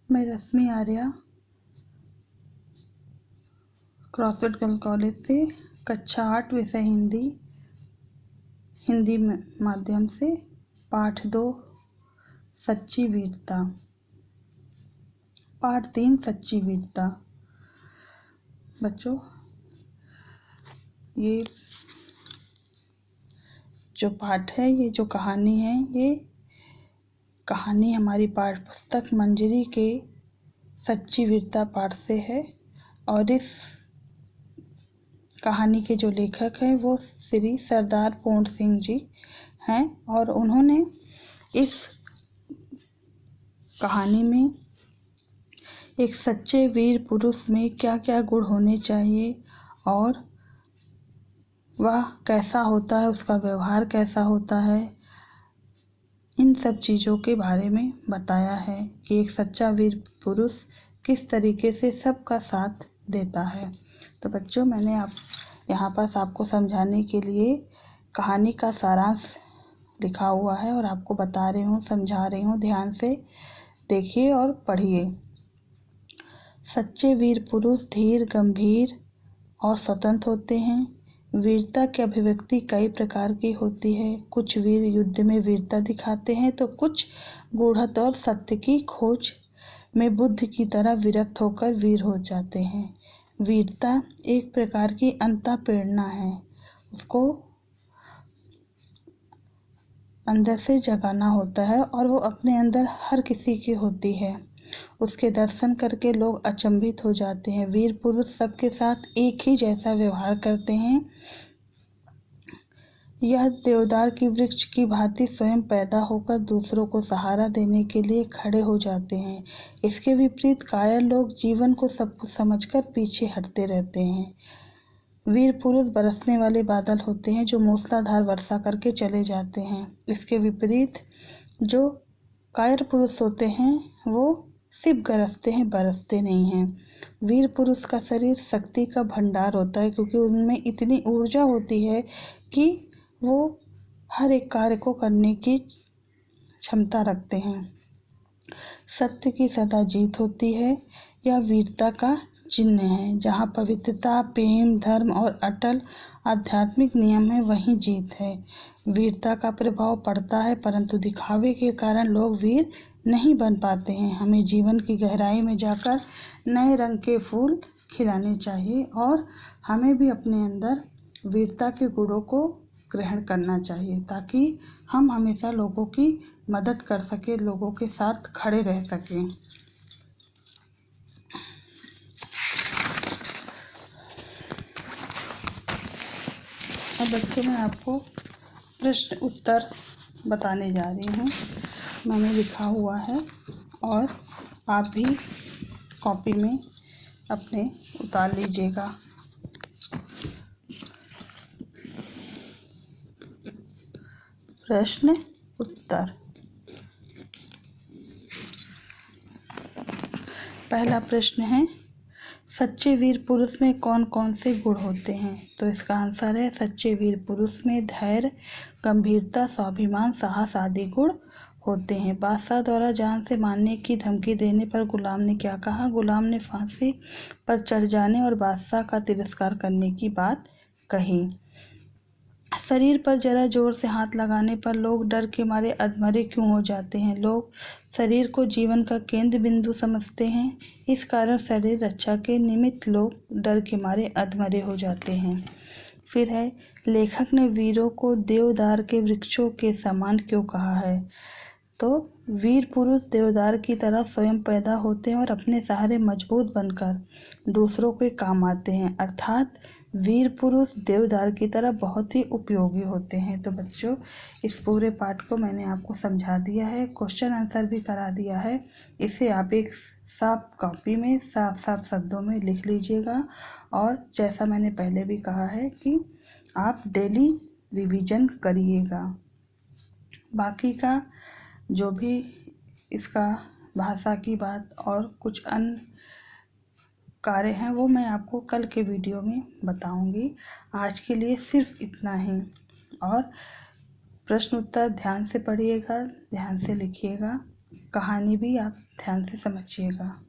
मैं रश्मि Arya crossword girl college से कक्षा 8 विषय हिंदी माध्यम से पाठ 2 सच्ची वीरता। पाठ 3 सच्ची वीरता। बच्चों, ये जो पाठ है, ये जो कहानी है, ये कहानी हमारी पाठ्य पुस्तक मंजरी के सच्ची वीरता पाठ से है। और इस कहानी के जो लेखक हैं वो श्री सरदार पूर्ण सिंह जी हैं। और उन्होंने इस कहानी में एक सच्चे वीर पुरुष में क्या क्या गुण होने चाहिए और वह कैसा होता है, उसका व्यवहार कैसा होता है, इन सब चीज़ों के बारे में बताया है कि एक सच्चा वीर पुरुष किस तरीके से सबका साथ देता है। तो बच्चों, मैंने यहाँ पास आपको समझाने के लिए कहानी का सारांश लिखा हुआ है और आपको बता रही हूँ, समझा रही हूँ। ध्यान से देखिए और पढ़िए। सच्चे वीर पुरुष धीर, गंभीर और स्वतंत्र होते हैं। वीरता की अभिव्यक्ति कई प्रकार की होती है। कुछ वीर युद्ध में वीरता दिखाते हैं तो कुछ गूढ़ता और सत्य की खोज में बुद्ध की तरह विरक्त होकर वीर हो जाते हैं। वीरता एक प्रकार की अंतःप्रेरणा है, उसको अंदर से जगाना होता है और वो अपने अंदर हर किसी की होती है। उसके दर्शन करके लोग अचंभित हो जाते हैं। वीर पुरुष सबके साथ एक ही जैसा व्यवहार करते हैं। यह देवदार की वृक्ष की भांति स्वयं पैदा होकर दूसरों को सहारा देने के लिए खड़े हो जाते हैं। इसके विपरीत कायर लोग जीवन को सब कुछ समझकर पीछे हटते रहते हैं। वीर पुरुष बरसने वाले बादल होते हैं जो मूसलाधार वर्षा करके चले जाते हैं। इसके विपरीत जो कायर पुरुष होते हैं वो सिर्फ गरजते हैं, बरसते नहीं हैं। वीर पुरुष का शरीर शक्ति का भंडार होता है, क्योंकि उनमें इतनी ऊर्जा होती है कि वो हर एक कार्य को करने की क्षमता रखते हैं। सत्य की सदा जीत होती है। यह वीरता का चिन्ह है। जहाँ पवित्रता, प्रेम, धर्म और अटल आध्यात्मिक नियम है, वहीं जीत है। वीरता का प्रभाव पड़ता है, परंतु दिखावे के कारण लोग वीर नहीं बन पाते हैं। हमें जीवन की गहराई में जाकर नए रंग के फूल खिलाने चाहिए और हमें भी अपने अंदर वीरता के गुणों को ग्रहण करना चाहिए, ताकि हम हमेशा लोगों की मदद कर सकें, लोगों के साथ खड़े रह सकें। अब बच्चों, मैं आपको प्रश्न उत्तर बताने जा रही हूँ। मैंने लिखा हुआ है और आप भी कॉपी में अपने उतार लीजिएगा। प्रश्न उत्तर। पहला प्रश्न है, सच्चे वीर पुरुष में कौन कौन से गुण होते हैं? तो इसका आंसर है, सच्चे वीर पुरुष में धैर्य, गंभीरता, स्वाभिमान, साहस आदि गुण होते हैं। बादशाह द्वारा जान से मारने की धमकी देने पर गुलाम ने क्या कहा? गुलाम ने फांसी पर चढ़ जाने और बादशाह का तिरस्कार करने की बात कही। शरीर पर जरा जोर से हाथ लगाने पर लोग डर के मारे अधमरे क्यों हो जाते हैं? लोग शरीर को जीवन का केंद्र बिंदु समझते हैं। इस कारण शरीर रक्षा के निमित्त लोग डर के मारे अधमरे हो जाते हैं। फिर है, लेखक ने वीरों को देवदार के वृक्षों के समान क्यों कहा है? तो वीर पुरुष देवदार की तरह स्वयं पैदा होते हैं और अपने सहारे मजबूत बनकर दूसरों के काम आते हैं। अर्थात वीर पुरुष देवदार की तरह बहुत ही उपयोगी होते हैं। तो बच्चों, इस पूरे पाठ को मैंने आपको समझा दिया है, क्वेश्चन आंसर भी करा दिया है। इसे आप एक साफ कॉपी में साफ साफ शब्दों में लिख लीजिएगा। और जैसा मैंने पहले भी कहा है कि आप डेली रिवीजन करिएगा। बाकी का जो भी इसका भाषा की बात और कुछ अन्य कार्य हैं वो मैं आपको कल के वीडियो में बताऊंगी। आज के लिए सिर्फ इतना ही। और प्रश्न उत्तर ध्यान से पढ़िएगा, ध्यान से लिखिएगा। कहानी भी आप ध्यान से समझिएगा।